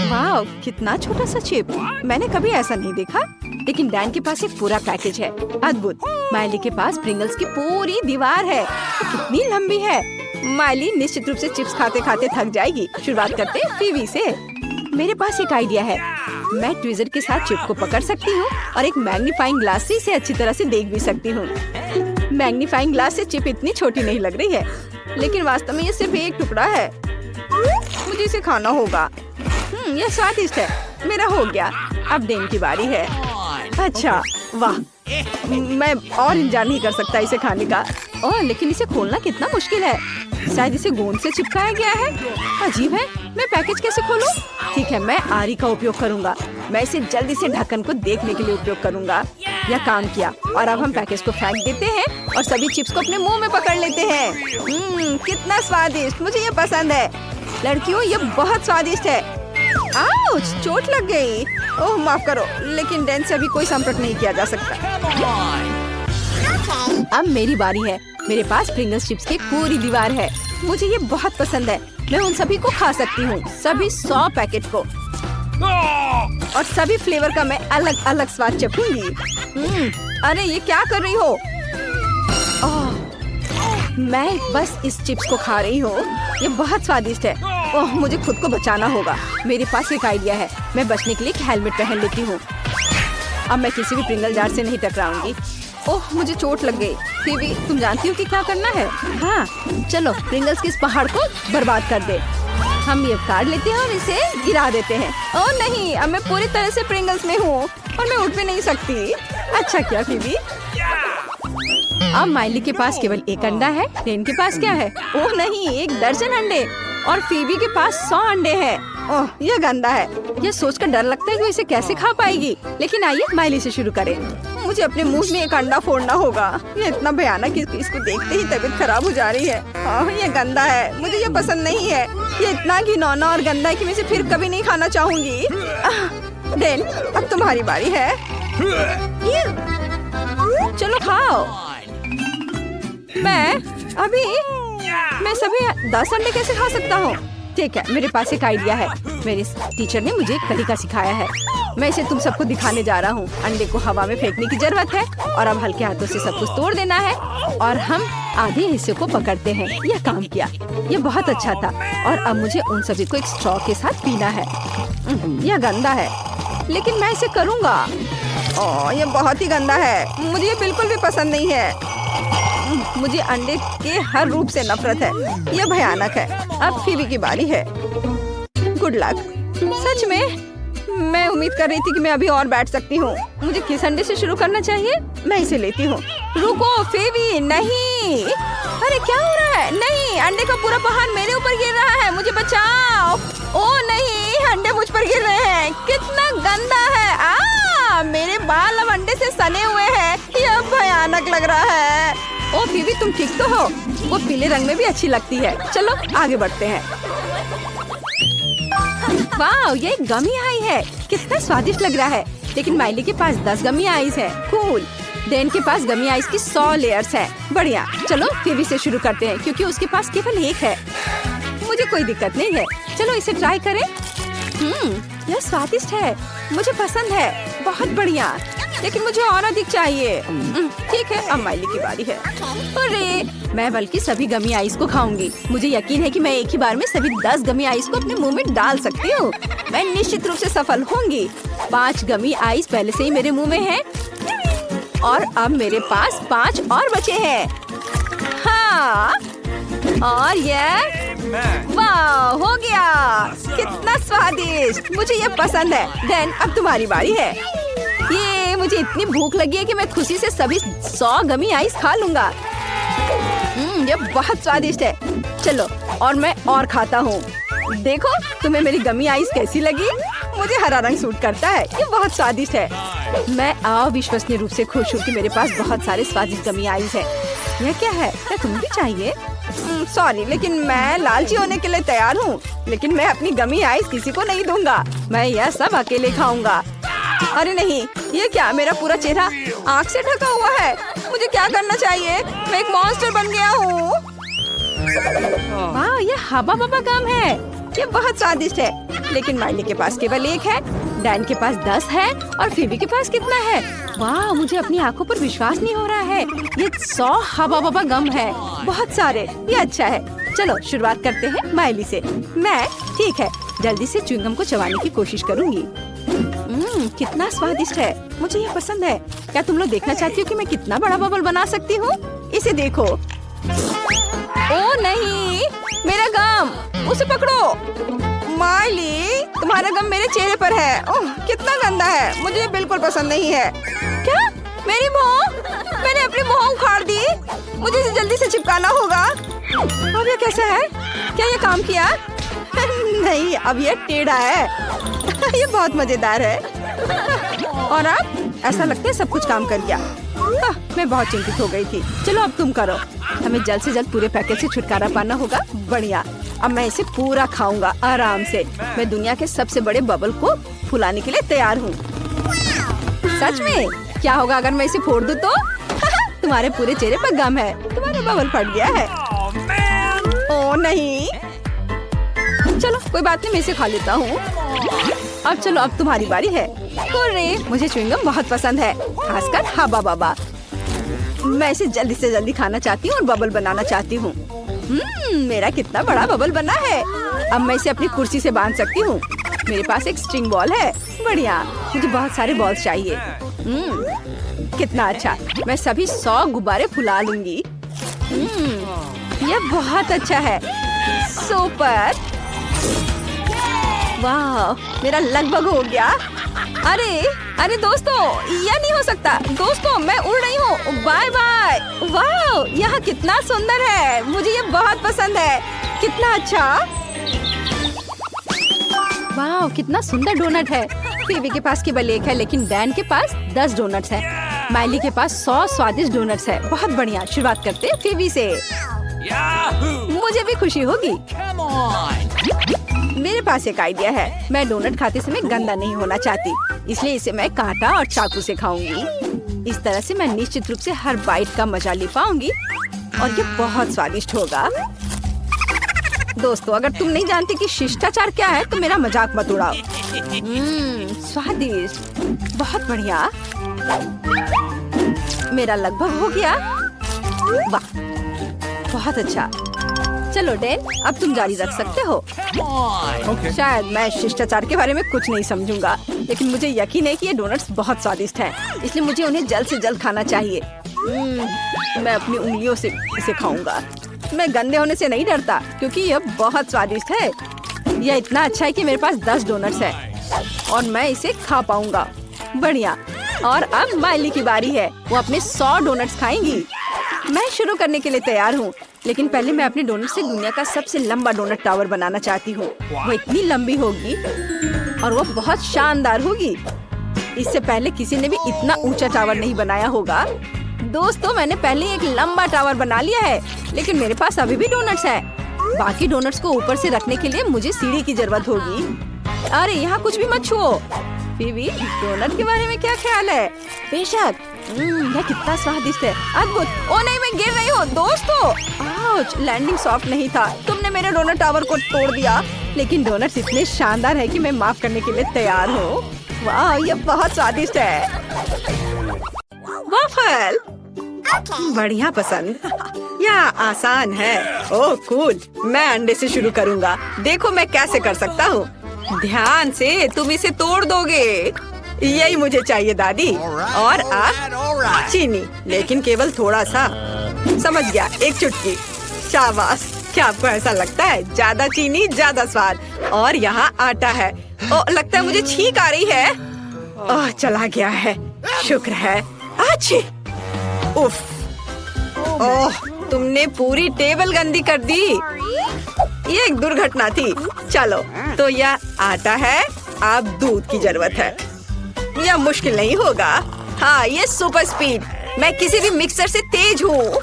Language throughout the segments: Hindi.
वाह, कितना छोटा सा चिप। मैंने कभी ऐसा नहीं देखा। लेकिन डैन के पास एक पूरा पैकेज है। अद्भुत। माइली के पास प्रिंगल्स की पूरी दीवार है। कितनी लंबी है। माइली निश्चित रूप से चिप्स खाते खाते थक जाएगी। शुरुआत करते हैं फीवी से। मेरे पास एक आइडिया है। मैं ट्विजर के साथ चिप को पकड़ सकती हूँ और एक मैग्नीफाइंग ग्लास से इसे अच्छी तरह से देख भी सकती हूँ। मैग्नीफाइंग ग्लास से चिप इतनी छोटी नहीं लग रही है, लेकिन वास्तव में ये सिर्फ एक टुकड़ा है। मुझे इसे खाना होगा। यह स्वादिष्ट है। मेरा हो गया। अब डेन की बारी है। अच्छा, वाह, मैं और इंतजार नहीं कर सकता इसे खाने का। ओह, लेकिन इसे खोलना कितना मुश्किल है। शायद इसे गोंद से चिपकाया गया है। अजीब है। मैं पैकेज कैसे खोलूं? ठीक है, मैं आरी का उपयोग करूंगा। मैं इसे जल्दी से ढक्कन को देखने के लिए उपयोग करूंगा। यह काम किया। और अब हम पैकेज को फेंक देते हैं और सभी चिप्स को अपने मुंह में पकड़ लेते हैं। कितना स्वादिष्ट। मुझे ये पसंद है। लड़कियों, ये बहुत स्वादिष्ट है। आउच, चोट लग गई। ओह, माफ करो, लेकिन डैन से अभी कोई संपर्क नहीं किया जा सकता। अब मेरी बारी है। मेरे पास प्रिंगल्स चिप्स की पूरी दीवार है। मुझे ये बहुत पसंद है। मैं उन सभी को खा सकती हूँ, सभी 100 पैकेट को। और सभी फ्लेवर का मैं अलग अलग स्वाद चखूंगी। अरे, ये क्या कर रही हो? मैं बस इस चिप्स को खा रही हूँ। ये बहुत स्वादिष्ट है। ओह, मुझे खुद को बचाना होगा। मेरे पास एक आइडिया है। मैं बचने के लिए एक हेलमेट पहन लेती हूँ। अब मैं किसी भी प्रिंगल जार से नहीं टकराऊंगी। ओह, मुझे चोट लग गई। फीवी, तुम जानती हो कि क्या करना है? हाँ, चलो प्रिंगल्स के इस पहाड़ को बर्बाद कर दे। हम ये काट लेते हैं और इसे गिरा देते हैं। ओह नहीं, अब मैं पूरी तरह से प्रिंगल्स में हूँ और मैं उठ भी नहीं सकती। अच्छा क्या फीवी? अब माइली के पास केवल एक अंडा है। डेन के पास क्या है? ओह नहीं, 1 दर्जन अंडे। और फीवी के पास 100 अंडे हैं। ओह, यह गंदा है। यह सोचकर डर लगता है कि इसे कैसे खा पाएगी। लेकिन आइए माइली से शुरू करें। मुझे अपने मुंह में एक अंडा फोड़ना होगा। ये इतना भयानक कि इसको देखते ही तबीयत खराब हो जा रही है। ये गंदा है। मुझे ये पसंद नहीं है। ये इतना घिनौना और गंदा है कि मैं इसे फिर कभी नहीं खाना चाहूंगी। डेन, अब तुम्हारी बारी है। चलो खाओ। मैं सभी 10 अंडे कैसे खा सकता हूँ? ठीक है, मेरे पास एक आइडिया है। मेरे टीचर ने मुझे एक तरीका सिखाया है। मैं इसे तुम सबको दिखाने जा रहा हूँ। अंडे को हवा में फेंकने की जरूरत है और अब हल्के हाथों से सब कुछ तोड़ देना है और हम आधे हिस्से को पकड़ते हैं। यह काम किया। यह बहुत अच्छा था। और अब मुझे उन सभी को एक स्ट्रॉ के साथ पीना है। यह गंदा है, लेकिन मैं इसे करूँगा। ओह, यह बहुत ही गंदा है। मुझे ये बिल्कुल भी पसंद नहीं है। मुझे अंडे के हर रूप से नफरत है। यह भयानक है। अब फीवी की बारी है। Good luck. सच में मैं उम्मीद कर रही थी कि मैं अभी और बैठ सकती हूँ। मुझे किस अंडे से शुरू करना चाहिए? मैं इसे लेती हूँ। रुको फीवी, नहीं। अरे क्या हो रहा है? नहीं, अंडे का पूरा पहाड़ मेरे ऊपर गिर रहा है। मुझे बचाओ। ओह नहीं, अंडे मुझ पर गिर रहे हैं। कितना गंदा है। मेरे बाल अब अंडे से सने हुए हैं। यह भयानक लग रहा है। ओ फीवी, तुम ठीक तो हो? वो पीले रंग में भी अच्छी लगती है। चलो आगे बढ़ते हैं। वाह, ये एक गमी आई है। कितना स्वादिष्ट लग रहा है। लेकिन माइली के पास 10 गमी आइस है। कूल। डेन के पास गमी आइस की 100 लेयर्स है। बढ़िया। चलो फीवी से शुरू करते हैं क्योंकि उसके पास केवल 1 है। मुझे कोई दिक्कत नहीं है। चलो इसे ट्राई करें। यह स्वादिष्ट है। मुझे पसंद है। बहुत बढ़िया। लेकिन मुझे और अधिक चाहिए। ठीक है, अब माइली की बारी है। अरे, मैं बल्कि सभी गमी आइस को खाऊंगी। मुझे यकीन है कि मैं एक ही बार में सभी 10 गमी आइस को अपने मुंह में डाल सकती हूँ। मैं निश्चित रूप से सफल होंगी। 5 गमी आइस पहले से ही मेरे मुंह में है और अब मेरे पास 5 और बचे हैं। हाँ, और ये वाह, हो गया। कितना स्वादिष्ट। मुझे ये पसंद है। डेन, अब तुम्हारी बारी है। ये मुझे इतनी भूख लगी है कि मैं खुशी से सभी 100 गमी आइस खा लूंगा। ये बहुत स्वादिष्ट है। चलो, और मैं और खाता हूँ। देखो तुम्हें मेरी गमी आइस कैसी लगी? मुझे हरा रंग सूट करता है। ये बहुत स्वादिष्ट है। मैं अविश्वसनीय रूप से खुश हूँ कि मेरे पास बहुत सारे स्वादिष्ट गमी आइस है। यह क्या है? क्या तुम्हें भी चाहिए? सॉरी, लेकिन मैं लालची होने के लिए तैयार हूँ। लेकिन मैं अपनी गमी आइस किसी को नहीं दूंगा। मैं यह सब अकेले खाऊंगा। अरे नहीं, ये क्या? मेरा पूरा चेहरा आग से ढका हुआ है। मुझे क्या करना चाहिए? मैं एक मॉन्स्टर बन गया हूँ। वाह, ये हबा बबा गम है। ये बहुत स्वादिष्ट है, लेकिन माइली के पास केवल 1 है, डैन के पास 10 है और फेबी के पास कितना है? वाह, मुझे अपनी आंखों पर विश्वास नहीं हो रहा है। ये 100 हवा बबा गम है, बहुत सारे। ये अच्छा है। चलो शुरुआत करते हैं माइली से। मैं ठीक है, जल्दी से च्युइंगम को चबाने की कोशिश करूंगी। कितना स्वादिष्ट है, मुझे ये पसंद है। क्या तुम लोग देखना चाहती हो कि मैं कितना बड़ा बबल बना सकती हूँ? इसे देखो। ओ नहीं, मेरा गम, उसे पकड़ो। माइली, तुम्हारा गम मेरे चेहरे पर है। ओह, कितना गंदा है, मुझे ये बिल्कुल पसंद नहीं है। क्या? मेरी मुँह? मैंने अपनी मुँह उखाड़ दी। मुझे इसे जल्दी से चिपकाना होगा। अब ये कैसा है? क्या ये काम किया? नहीं, अब ये टेढ़ा है। ये बहुत मजेदार है। और अब ऐसा लगता है सब कुछ काम कर गया। मैं बहुत चिंतित हो गई थी। चलो अब तुम करो। हमें जल्द से जल्द पूरे पैकेट से छुटकारा पाना होगा। बढ़िया, अब मैं इसे पूरा खाऊंगा आराम से। मैं दुनिया के सबसे बड़े बबल को फुलाने के लिए तैयार हूँ। सच में? क्या होगा अगर मैं इसे फोड़ दूँ तो? तुम्हारे पूरे चेहरे पर गम है, तुम्हारा बबल फट गया है। ओ नहीं, चलो कोई बात नहीं, मैं इसे खा लेता हूँ। अब चलो, अब तुम्हारी बारी है। मुझे च्युइंगम बहुत पसंद है, खासकर हवा बबा। मैं इसे जल्दी से जल्दी खाना चाहती हूँ और बबल बनाना चाहती हूँ। मेरा कितना बड़ा बबल बना है। अब मैं इसे अपनी कुर्सी से बांध सकती हूँ। मेरे पास एक स्ट्रिंग बॉल है। बढ़िया, मुझे बहुत सारे बॉल्स चाहिए। कितना अच्छा, मैं सभी 100 गुब्बारे फुला लूंगी। यह बहुत अच्छा है। सुपर, वाह, मेरा लगभग हो गया। अरे दोस्तों, यह नहीं हो सकता। दोस्तों, मैं उड़ रही हूँ। Bye bye. वाह, यह कितना सुंदर है, मुझे ये बहुत पसंद है। कितना अच्छा, वाह, कितना सुंदर डोनट है। फेबी के पास केवल 1 है, लेकिन डैन के पास 10 डोनट्स है। माइली के पास 100 स्वादिष्ट डोनट्स है। बहुत बढ़िया, शुरुआत करते हैं फेबी से। मुझे भी खुशी होगी। मेरे पास एक आइडिया है। मैं डोनट खाते समय गंदा नहीं होना चाहती, इसलिए इसे मैं कांटा और चाकू से खाऊंगी। इस तरह से मैं निश्चित रूप से हर बाइट का मजा ले पाऊंगी और ये बहुत स्वादिष्ट होगा। दोस्तों, अगर तुम नहीं जानते कि शिष्टाचार क्या है तो मेरा मजाक मत उड़ाओ। स्वादिष्ट, बहुत बढ़िया। मेरा लगभग हो गया। वाह, बहुत अच्छा। चलो डैन, अब तुम जारी रख सकते हो। शायद मैं शिष्टाचार के बारे में कुछ नहीं समझूंगा, लेकिन मुझे यकीन है कि ये डोनट्स बहुत स्वादिष्ट हैं, इसलिए मुझे उन्हें जल्द से जल्द खाना चाहिए। मैं अपनी उंगलियों से इसे खाऊंगा। मैं गंदे होने से नहीं डरता, क्योंकि यह बहुत स्वादिष्ट है। यह इतना अच्छा है कि मेरे पास 10 डोनट्स हैं और मैं इसे खा पाऊंगा। बढ़िया, और अब माइली की बारी है। वो अपने 100 डोनट्स खाएंगी। मैं शुरू करने के लिए तैयार हूँ, लेकिन पहले मैं अपने डोनट से दुनिया का सबसे लंबा डोनट टावर बनाना चाहती हूँ। वो इतनी लंबी होगी और वो बहुत शानदार होगी। इससे पहले किसी ने भी इतना ऊंचा टावर नहीं बनाया होगा। दोस्तों, मैंने पहले एक लंबा टावर बना लिया है, लेकिन मेरे पास अभी भी डोनट्स हैं। बाकी डोनट्स को ऊपर से रखने के लिए मुझे सीढ़ी की जरूरत होगी। अरे यहाँ कुछ भी मत छुओ। फेबी, डोनट के बारे में क्या ख्याल है? बेशक, यह कितना स्वादिष्ट है, अद्भुत। ओ नहीं, मैं गिर रही हूँ। दोस्तों, आउच, लैंडिंग सॉफ्ट नहीं था। तुमने मेरे डोनट टावर को तोड़ दिया, लेकिन डोनट्स इतने शानदार है कि मैं माफ करने के लिए तैयार हूँ। वाह, यह बहुत स्वादिष्ट है। वॉफल, बढ़िया पसंद। यह आसान है। ओह कूल, मैं अंडे से शुरू करूँगा। देखो मैं कैसे कर सकता हूँ। ध्यान से, तुम इसे तोड़ दोगे। यही मुझे चाहिए दादी। और आप चीनी, लेकिन केवल थोड़ा सा। समझ गया, एक चुटकी। शाबाश। क्या आपको ऐसा लगता है? ज्यादा चीनी ज्यादा स्वाद। और यहाँ आटा है। ओह, लगता है मुझे छींक आ रही है। ओह, चला गया है। शुक्र है। अच्छी। उफ। ओह, तुमने पूरी टेबल गंदी कर दी। ये एक दुर्घटना थी। चलो, तो यह आटा है, अब दूध की जरूरत है। यह मुश्किल नहीं होगा। हाँ, ये सुपर स्पीड। मैं किसी भी मिक्सर से तेज हूँ।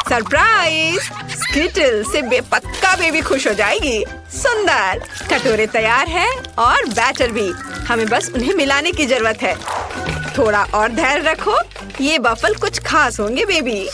सरप्राइज, स्किटल से पक्का बेबी खुश हो जाएगी। सुंदर, कटोरे तैयार है और बैटर भी। हमें बस उन्हें मिलाने की जरूरत है। थोड़ा और धैर्य रखो, ये वफल कुछ खास होंगे बेबी।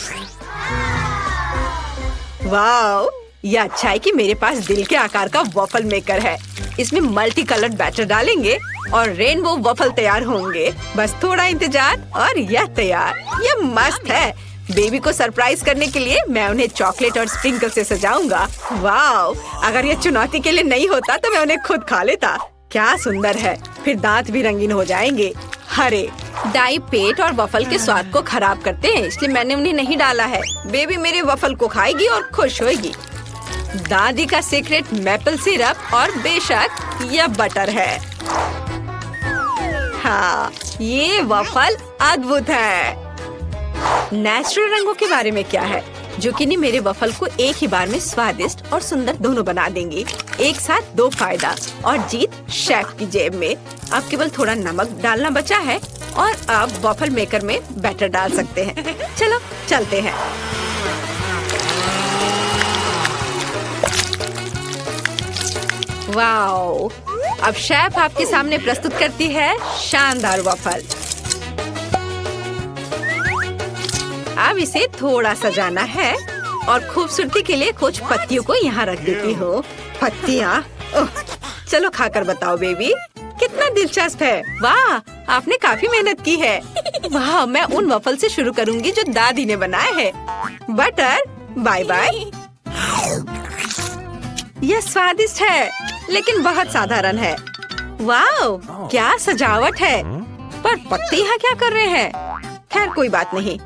वाओ, ये अच्छा है कि मेरे पास दिल के आकार का वॉफल मेकर है। इसमें मल्टी कलर्ड बैटर डालेंगे और रेनबो वॉफल तैयार होंगे। बस थोड़ा इंतजार और यह तैयार। यह मस्त है। बेबी को सरप्राइज करने के लिए मैं उन्हें चॉकलेट और स्प्रिंकल से सजाऊंगा। वाओ! अगर यह चुनौती के लिए नहीं होता तो मैं उन्हें खुद खा लेता। क्या सुंदर है। फिर दांत भी रंगीन हो जाएंगे। हरे डाई पेट और वफल के स्वाद को खराब करते हैं, इसलिए मैंने उन्हें नहीं डाला है। बेबी मेरे वफल को खाएगी और खुश होएगी। दादी का सीक्रेट मैपल सिरप और बेशक यह बटर है। हाँ, ये वफल अद्भुत है। नेचुरल रंगों के बारे में क्या है? जुकीनी मेरे वफल को एक ही बार में स्वादिष्ट और सुंदर दोनों बना देंगी। एक साथ दो फायदा और जीत शेफ की जेब में। अब केवल थोड़ा नमक डालना बचा है और अब वफल मेकर में बैटर डाल सकते हैं। चलो चलते हैं। वाओ! अब शेफ आपके सामने प्रस्तुत करती है शानदार वफल। अब इसे थोड़ा सजाना है और खूबसूरती के लिए कुछ पत्तियों को यहाँ रख देती हूँ। पत्तियाँ? ओह, चलो खाकर बताओ बेबी, कितना दिलचस्प है। वाह, आपने काफी मेहनत की है। वाह, मैं उन वफल से शुरू करूँगी जो दादी ने बनाए हैं। Butter, bye bye. यह स्वादिष्ट है, लेकिन बहुत साधारण है। वाह, क्या सजावट है। पर पत्ते यहाँ क्या कर रहे हैं? खैर कोई बात नहीं,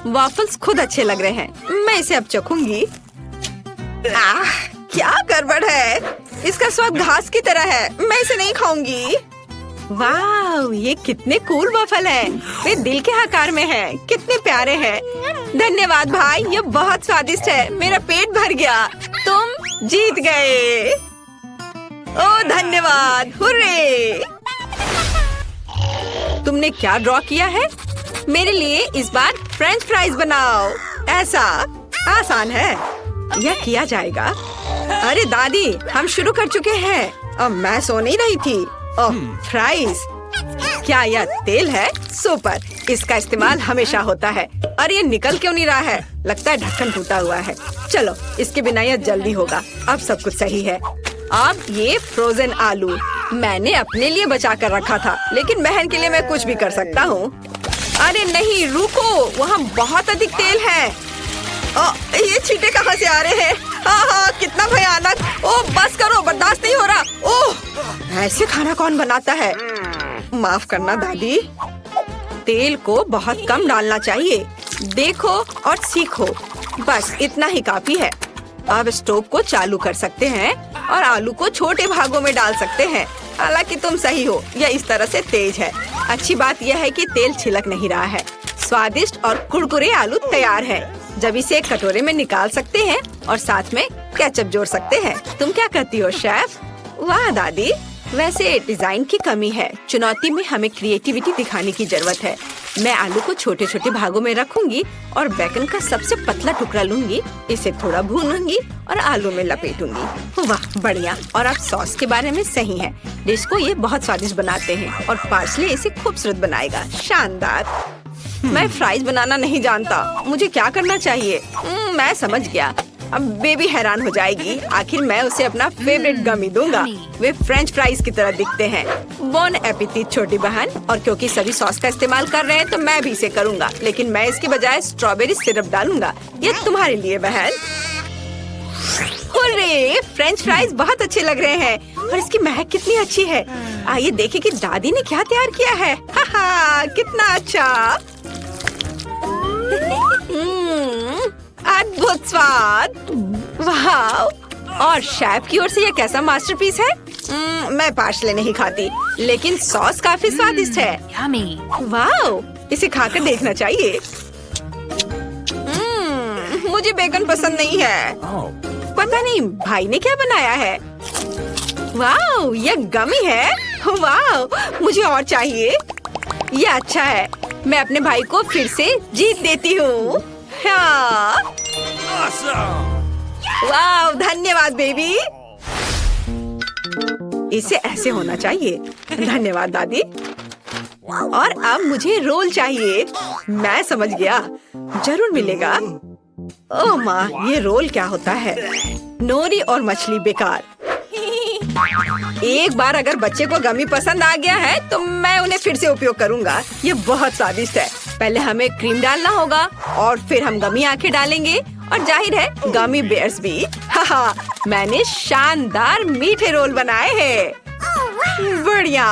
वॉफल्स खुद अच्छे लग रहे हैं। मैं इसे अब चखूंगी। क्या गड़बड़ है। इसका स्वाद घास की तरह है। मैं इसे नहीं खाऊंगी। वाह, ये कितने कूल वॉफल हैं। वे दिल के आकार में हैं। कितने प्यारे हैं। धन्यवाद भाई, ये बहुत स्वादिष्ट है। मेरा पेट भर गया। तुम जीत गए। ओह धन्यवाद, हुर्रे। तुमने क्या ड्रॉ किया है? मेरे लिए इस बार फ्रेंच फ्राइज बनाओ। ऐसा आसान है, यह किया जाएगा। अरे दादी, हम शुरू कर चुके हैं। अब मैं सो नहीं रही थी। ओह फ्राइज, क्या यह तेल है? सुपर, इसका इस्तेमाल हमेशा होता है। अरे ये निकल क्यों नहीं रहा है? लगता है ढक्कन टूटा हुआ है। चलो, इसके बिना यह जल्दी होगा। अब सब कुछ सही है। अब ये फ्रोजन आलू मैंने अपने लिए बचा कर रखा था, लेकिन बहन के लिए मैं कुछ भी कर सकता हूँ। अरे नहीं, रुको, वहाँ बहुत अधिक तेल है। ये छींटे कहाँ से आ रहे हैं? हाँ, कितना भयानक। ओह बस करो, बर्दाश्त नहीं हो रहा। ओह, ऐसे खाना कौन बनाता है? माफ करना दादी। तेल को बहुत कम डालना चाहिए। देखो और सीखो। बस इतना ही काफी है। अब स्टोव को चालू कर सकते हैं और आलू को छोटे भागों में डाल सकते हैं। हालांकि तुम सही हो, यह इस तरह से तेज है। अच्छी बात यह है कि तेल छिलक नहीं रहा है। स्वादिष्ट और कुरकुरे आलू तैयार है। जब इसे एक कटोरे में निकाल सकते हैं और साथ में केचप जोड़ सकते हैं। तुम क्या कहती हो शेफ? वाह दादी, वैसे डिजाइन की कमी है। चुनौती में हमें क्रिएटिविटी दिखाने की जरूरत है। मैं आलू को छोटे छोटे भागों में रखूंगी और बेकन का सबसे पतला टुकड़ा लूंगी। इसे थोड़ा भूनूंगी और आलू में लपेटूंगी। वाह बढ़िया। और अब सॉस के बारे में सही है। डिश को ये बहुत स्वादिष्ट बनाते हैं और पार्सले इसे खूबसूरत बनाएगा। शानदार। मैं फ्राइज बनाना नहीं जानता। मुझे क्या करना चाहिए? मैं समझ गया। अब बेबी हैरान हो जाएगी। आखिर मैं उसे अपना फेवरेट गमी दूंगा। वे फ्रेंच फ्राइज की तरह दिखते हैं। बोन एपिटीट छोटी बहन। और क्योंकि सभी सॉस का इस्तेमाल कर रहे हैं तो मैं भी इसे करूंगा, लेकिन मैं इसके बजाय स्ट्रॉबेरी सिरप डालूंगा। ये तुम्हारे लिए बहन। हुर्रे, फ्रेंच फ्राइज बहुत अच्छे लग रहे हैं और इसकी महक कितनी अच्छी है। आइए देखें कि दादी ने क्या तैयार किया है। हा, कितना अच्छा। अद्भुत स्वाद। वाह। और शेफ की ओर से यह कैसा मास्टरपीस है? मैं पार्सले नहीं खाती, लेकिन सॉस काफी स्वादिष्ट है। वाह, इसे खाकर देखना चाहिए। मुझे बेकन पसंद नहीं है। पता नहीं भाई ने क्या बनाया है। वाह, यह गमी है। वाह, मुझे और चाहिए। यह अच्छा है। मैं अपने भाई को फिर से जीत देती हूँ। हाँ। वाह, धन्यवाद बेबी। इसे ऐसे होना चाहिए। धन्यवाद दादी। और अब मुझे रोल चाहिए। मैं समझ गया, जरूर मिलेगा। ओह माँ, ये रोल क्या होता है? नोरी और मछली बेकार। एक बार अगर बच्चे को गमी पसंद आ गया है तो मैं उन्हें फिर से उपयोग करूंगा। ये बहुत स्वादिष्ट है। पहले हमें क्रीम डालना होगा और फिर हम गमी आंखें डालेंगे और जाहिर है गमी बेयर्स भी। हाहा, मैंने शानदार मीठे रोल बनाए हैं। बढ़िया।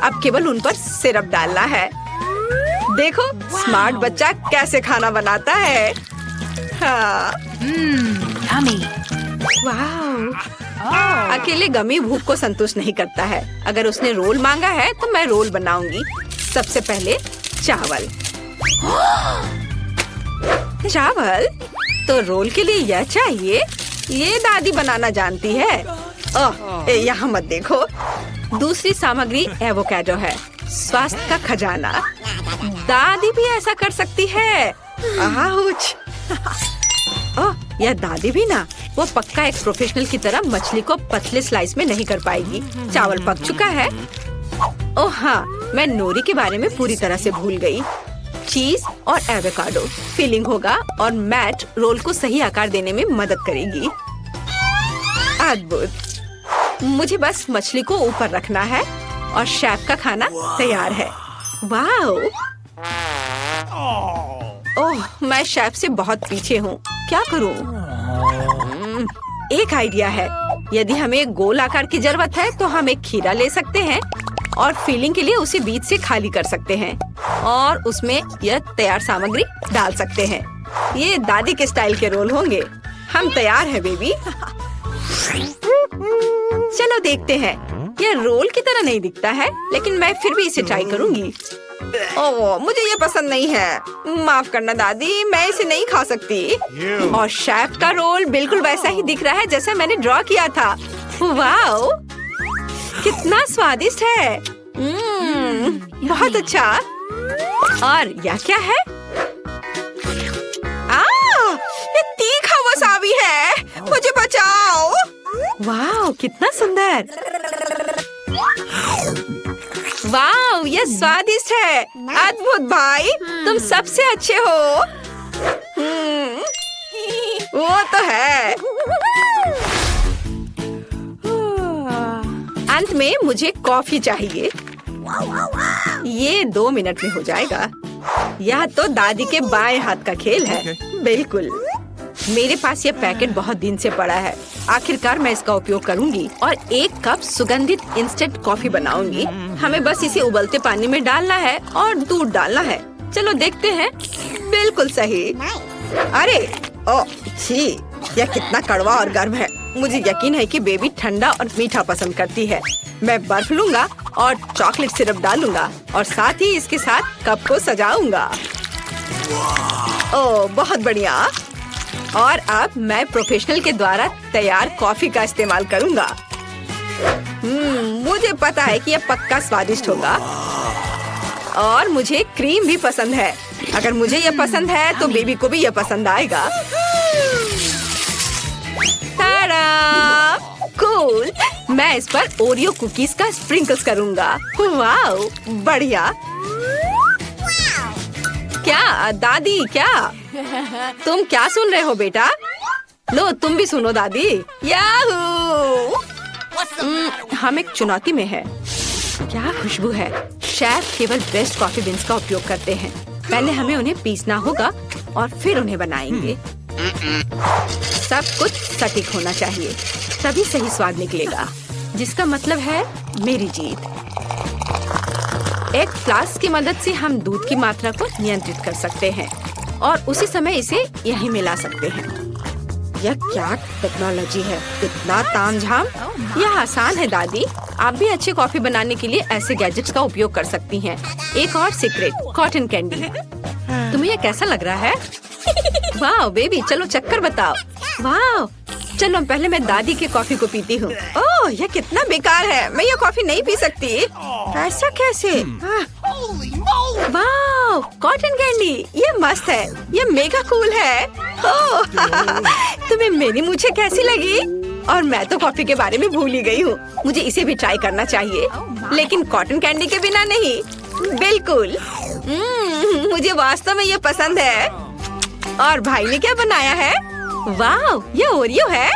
अब केवल उन पर सिरप डालना है। देखो स्मार्ट बच्चा कैसे खाना बनाता है। हाँ। वाह। अकेले गमी भूख को संतुष्ट नहीं करता है। अगर उसने रोल मांगा है तो मैं रोल बनाऊंगी। सबसे पहले चावल। चावल तो रोल के लिए यह चाहिए। ये दादी बनाना जानती है। ओह, यहाँ मत देखो। दूसरी सामग्री एवोकाडो है, स्वास्थ्य का खजाना। दादी भी ऐसा कर सकती है। आउच। ओह, यह दादी भी ना। वो पक्का एक प्रोफेशनल की तरह मछली को पतले स्लाइस में नहीं कर पाएगी। चावल पक चुका है। ओह हाँ, मैं नोरी के बारे में पूरी तरह से भूल गई। चीज और एवोकाडो फिलिंग होगा और मैट रोल को सही आकार देने में मदद करेगी। अद्भुत। मुझे बस मछली को ऊपर रखना है और शेफ का खाना तैयार है। वाह। ओह, मैं शेफ से बहुत पीछे हूँ। क्या करूँ? एक आइडिया है। यदि हमें गोल आकार की जरूरत है तो हम एक खीरा ले सकते हैं और फिलिंग के लिए उसे बीच से खाली कर सकते हैं और उसमें यह तैयार सामग्री डाल सकते हैं। ये दादी के स्टाइल के रोल होंगे। हम तैयार हैं बेबी। चलो देखते हैं। यह रोल की तरह नहीं दिखता है लेकिन मैं फिर भी इसे ट्राई करूंगी। ओह, मुझे ये पसंद नहीं है। माफ करना दादी, मैं इसे नहीं खा सकती। और शेफ का रोल बिल्कुल वैसा ही दिख रहा है जैसा मैंने ड्रॉ किया था। वाओ, कितना स्वादिष्ट है। बहुत अच्छा। और यह क्या है? ये तीखा वसाबी है। मुझे बचाओ। वाओ, कितना सुंदर। वाह, ये स्वादिष्ट है। अद्भुत भाई, तुम सबसे अच्छे हो। वो तो है। अंत में मुझे कॉफी चाहिए। ये 2 मिनट में हो जाएगा। यह तो दादी के बाएं हाथ का खेल है। बिल्कुल। मेरे पास ये पैकेट बहुत दिन से पड़ा है। आखिरकार मैं इसका उपयोग करूंगी और 1 कप सुगंधित इंस्टेंट कॉफी बनाऊंगी। हमें बस इसे उबलते पानी में डालना है और दूध डालना है। चलो देखते हैं। बिल्कुल सही। अरे ओह छी, यह कितना कड़वा और गर्म है। मुझे यकीन है कि बेबी ठंडा और मीठा पसंद करती है। मैं बर्फ लूंगा और चॉकलेट सिरप डालूंगा और साथ ही इसके साथ कप को सजाऊंगा। ओह बहुत बढ़िया। और अब मैं प्रोफेशनल के द्वारा तैयार कॉफी का इस्तेमाल करूंगा। मुझे पता है कि यह पक्का स्वादिष्ट होगा और मुझे क्रीम भी पसंद है। अगर मुझे यह पसंद है तो बेबी को भी यह पसंद आएगा। ताड़ा! कूल! मैं इस पर ओरियो कुकीज का स्प्रिंकल्स करूंगा। वाओ, बढ़िया। क्या दादी, क्या तुम क्या सुन रहे हो बेटा? लो तुम भी सुनो दादी। याहू! हम एक चुनौती में है। क्या खुशबू है। शेफ केवल बेस्ट कॉफी बीन्स का उपयोग करते हैं। पहले हमें उन्हें पीसना होगा और फिर उन्हें बनाएंगे। सब कुछ सटीक होना चाहिए, तभी सही स्वाद निकलेगा। जिसका मतलब है मेरी जीत। एक फ्लास्क की मदद से हम दूध की मात्रा को नियंत्रित कर सकते हैं और उसी समय इसे यहीं मिला सकते हैं। यह क्या टेक्नोलॉजी है। इतना तामझाम। यह आसान है दादी। आप भी अच्छी कॉफी बनाने के लिए ऐसे गैजेट्स का उपयोग कर सकती हैं। एक और सीक्रेट, कॉटन कैंडी। तुम्हें यह कैसा लग रहा है? वाह बेबी, चलो चक्कर बताओ। वाह, चलो पहले मैं दादी के कॉफी को पीती हूँ। ओह यह कितना बेकार है। मैं ये कॉफी नहीं पी सकती। ऐसा कैसे? वाह, कॉटन कैंडी, ये मस्त है। ये मेगा कूल है। ओह तुम्हें मेरी मूछें कैसी लगी? और मैं तो कॉफी के बारे में भूल ही गई हूँ। मुझे इसे भी ट्राई करना चाहिए, लेकिन कॉटन कैंडी के बिना नहीं। बिल्कुल। मुझे वास्तव में ये पसंद है। और भाई ने क्या बनाया है? वाह, ये ओरियो है।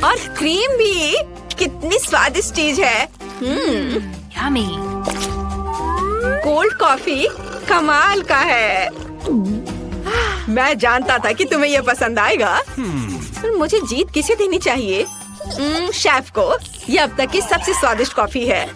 और क्रीम भी। कितनी स्वादिष्ट चीज है। Yummy. कोल्ड कॉफी कमाल का है। मैं जानता था कि तुम्हें यह पसंद आएगा। मुझे जीत किसे देनी चाहिए? शेफ को। यह अब तक की सबसे स्वादिष्ट कॉफी है।